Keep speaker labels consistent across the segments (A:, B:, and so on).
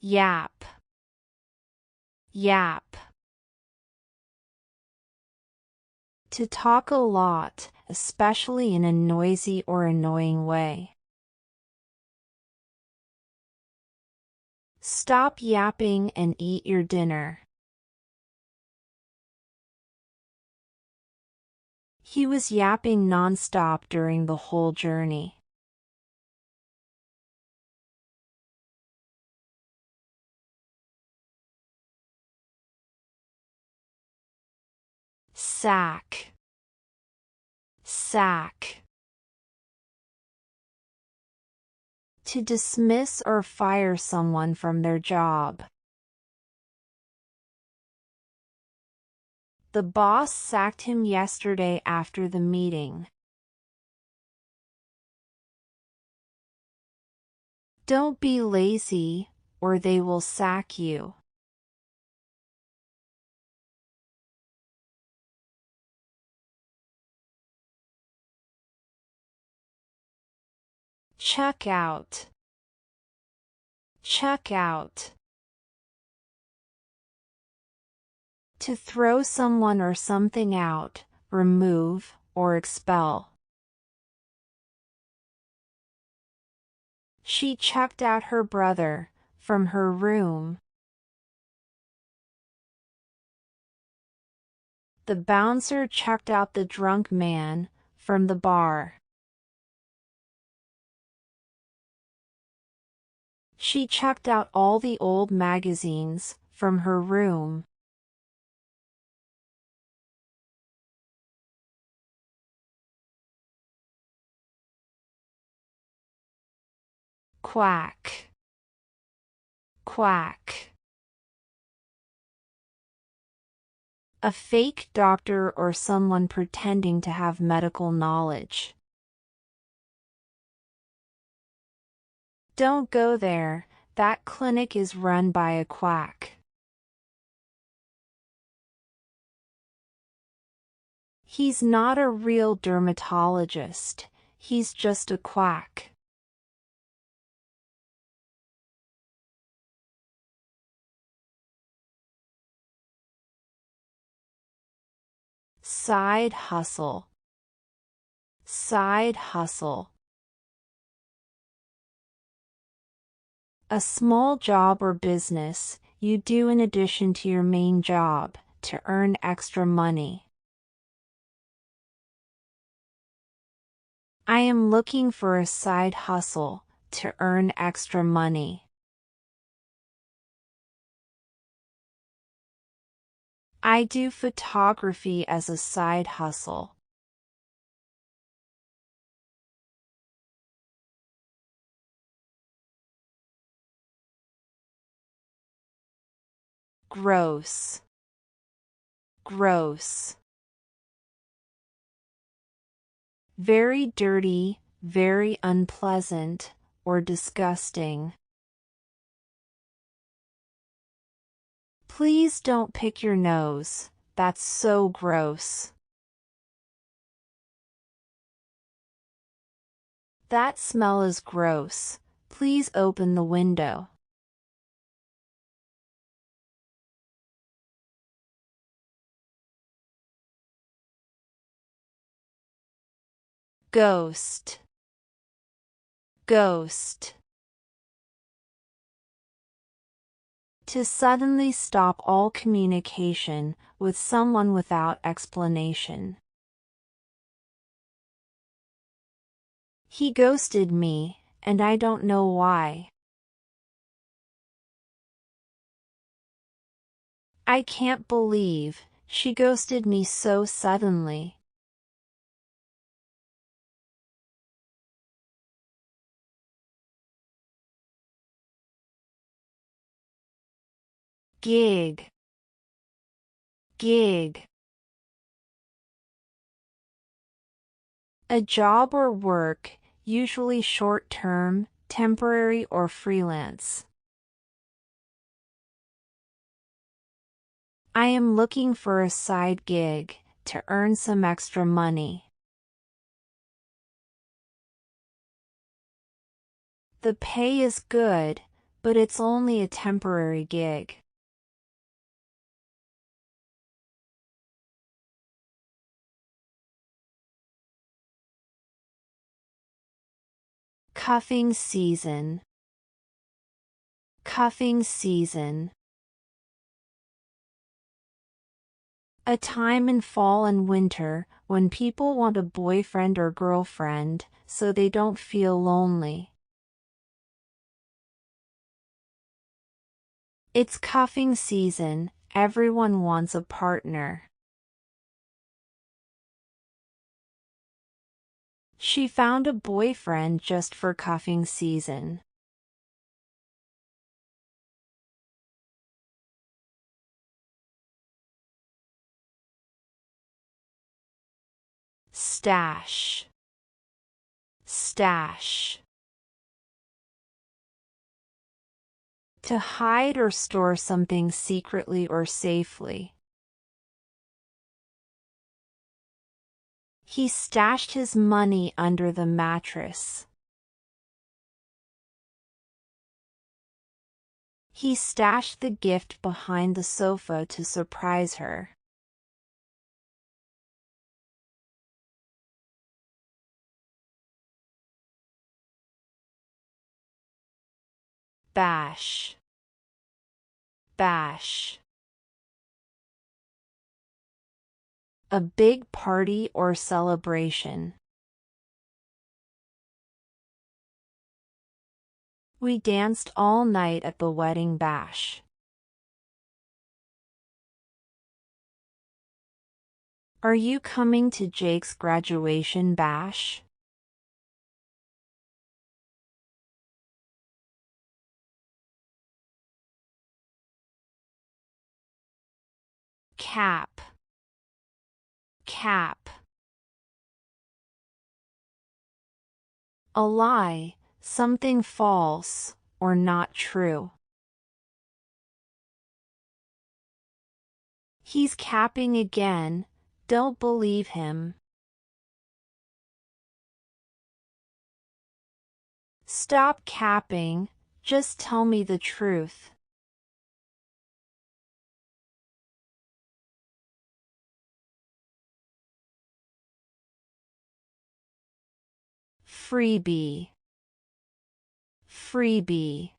A: Yap. Yap. To talk a lot, especially in a noisy or annoying way. Stop yapping and eat your dinner. He was yapping non-stop during the whole journey. Sack. Sack. To dismiss or fire someone from their job. The boss sacked him yesterday after the meeting. Don't be lazy, or they will sack you. Check out. Check out. To throw someone or something out, remove, or expel. She checked out her brother from her room. The bouncer checked out the drunk man from the bar. She checked out all the old magazines from her room. Quack. Quack. A fake doctor or someone pretending to have medical knowledge. Don't go there, that clinic is run by a quack. He's not a real dermatologist, he's just a quack. Side hustle. Side hustle. A small job or business you do in addition to your main job to earn extra money. I am looking for a side hustle to earn extra money. I do photography as a side hustle. Gross. Gross. Very dirty, very unpleasant, or disgusting. Please don't pick your nose, that's so gross. That smell is gross, please open the window. Ghost. Ghost. To suddenly stop all communication with someone without explanation. He ghosted me, and I don't know why. I can't believe she ghosted me so suddenly. Gig. Gig. A job or work, usually short-term, temporary or freelance. I am looking for a side gig to earn some extra money. The pay is good, but it's only a temporary gig. Cuffing season. Cuffing season. A time in fall and winter when people want a boyfriend or girlfriend so they don't feel lonely. It's cuffing season. Everyone wants a partner. She found a boyfriend just for cuffing season. Stash. Stash. To hide or store something secretly or safely. He stashed his money under the mattress. He stashed the gift behind the sofa to surprise her. Bash. Bash. A big party or celebration. We danced all night at the wedding bash. Are you coming to Jake's graduation bash? Cap. Cap. A lie, something false, or not true. He's capping again, don't believe him. Stop capping, just tell me the truth. Freebie. Freebie.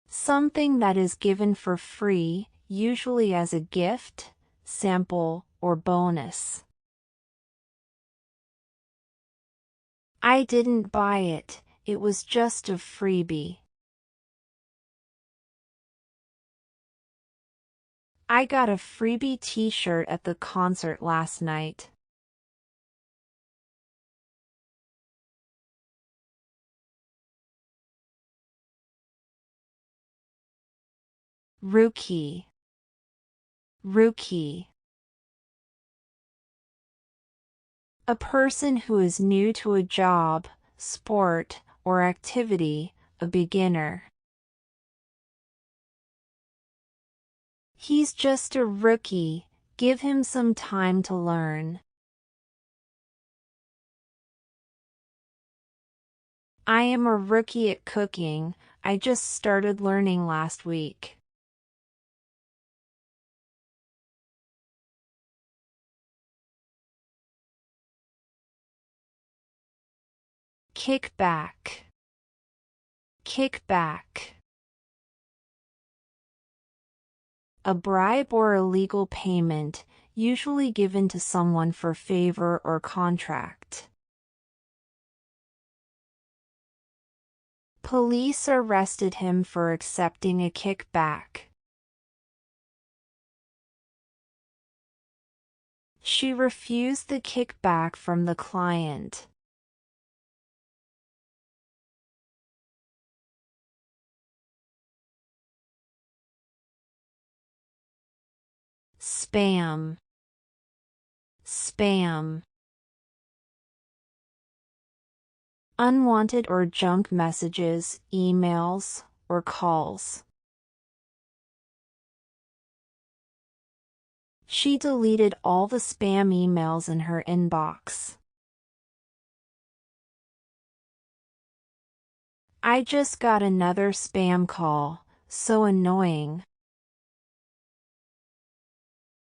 A: Something that is given for free, usually as a gift, sample, or bonus. I didn't buy it, it was just a freebie. I got a freebie t-shirt at the concert last night. Rookie. Rookie. A person who is new to a job, sport, or activity, a beginner. He's just a rookie, give him some time to learn. I am a rookie at cooking, I just started learning last week. Kickback. Kickback. A bribe or illegal payment, usually given to someone for favor or contract. Police arrested him for accepting a kickback. She refused the kickback from the client. Spam. Spam. Unwanted or junk messages, emails, or calls. She deleted all the spam emails in her inbox. I just got another spam call. So annoying.